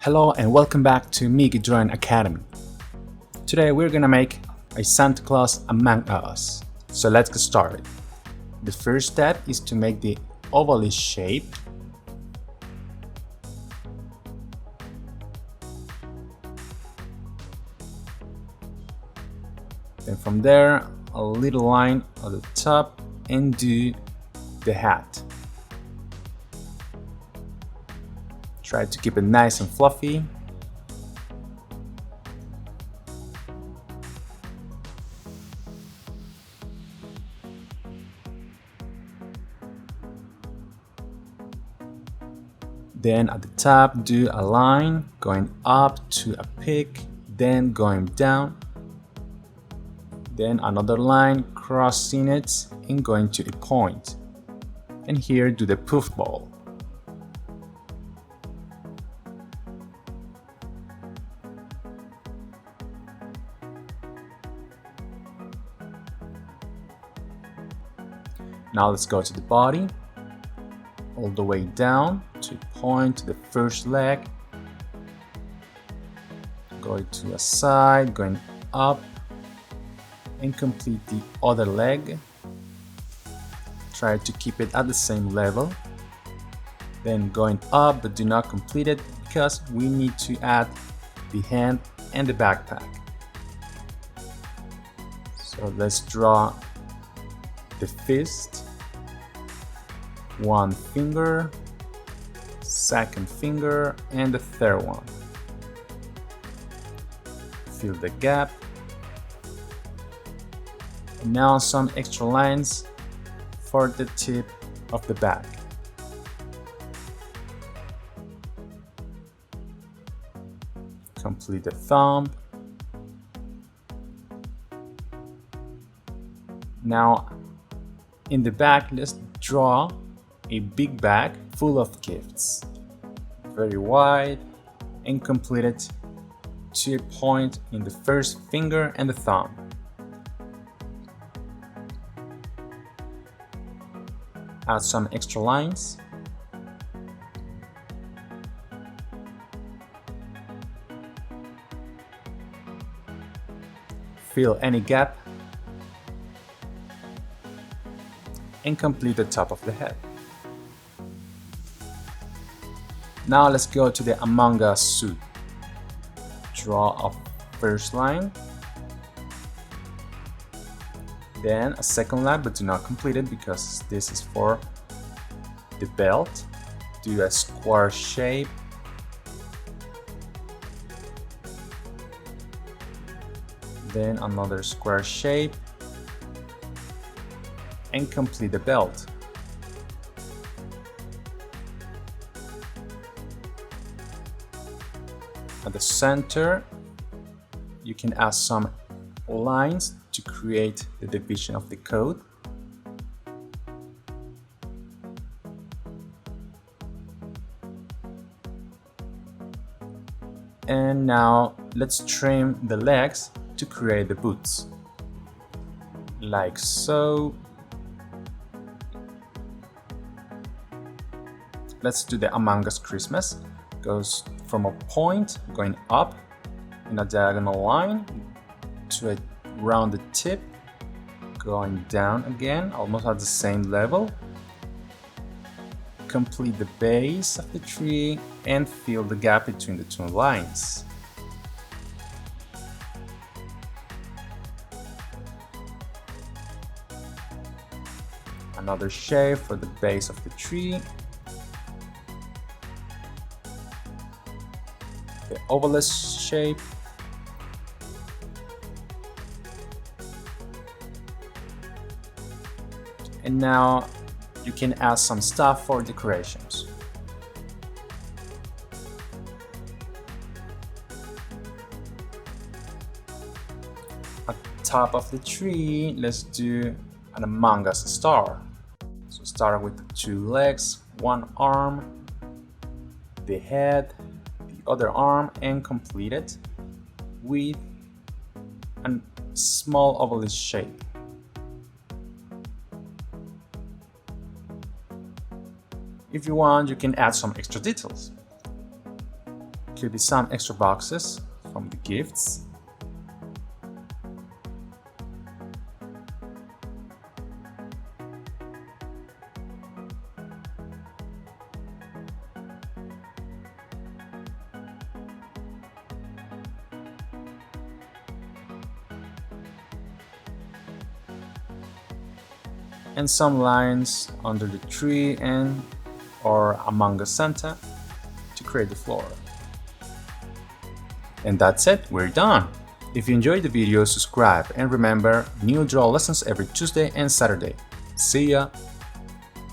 Hello and welcome back to Migi Drawing Academy. Today we're gonna make a Santa Claus Among Us. So let's get started. The first step is to make the ovalish shape. Then from there, a little line at the top and do the hat. Try to keep it nice and fluffy. Then at the top, do a line going up to a peak, then going down. Then another line crossing it and going to a point. And here do the poof ball. Now let's go to the body, all the way down to point to the first leg, going to a side, going up, and complete the other leg. Try to keep it at the same level, then going up, but do not complete it because we need to add the hand and the backpack. So let's draw the fist, one finger, second finger, and the third one. Fill the gap. And now some extra lines for the tip of the bag. Complete the thumb. Now in the back, let's draw a big bag full of gifts, very wide, and complete it to a point in the first finger and the thumb. Add some extra lines. Fill any gap and complete the top of the head. Now let's go to the Among Us suit. Draw a first line, then a second line, but do not complete it because this is for the belt. Do a square shape, then another square shape, and complete the belt. At the center, you can add some lines to create the division of the code. And now let's trim the legs to create the boots, like so. Let's do the Among Us Christmas. Goes from a point going up in a diagonal line to a rounded tip, going down again almost at the same level. Complete the base of the tree and fill the gap between the two lines. Another shape for the base of the tree. The ovalish shape. And now you can add some stuff for decorations. At the top of the tree, let's do an Among Us star. So start with the two legs, one arm, the head, other arm, and complete it with a small ovalish shape. If you want, you can add some extra details. Could be some extra boxes from the gifts. And some lines under the tree and or among the Santa to create the floor. And that's it, we're done! If you enjoyed the video, subscribe and remember, new draw lessons every Tuesday and Saturday. See ya!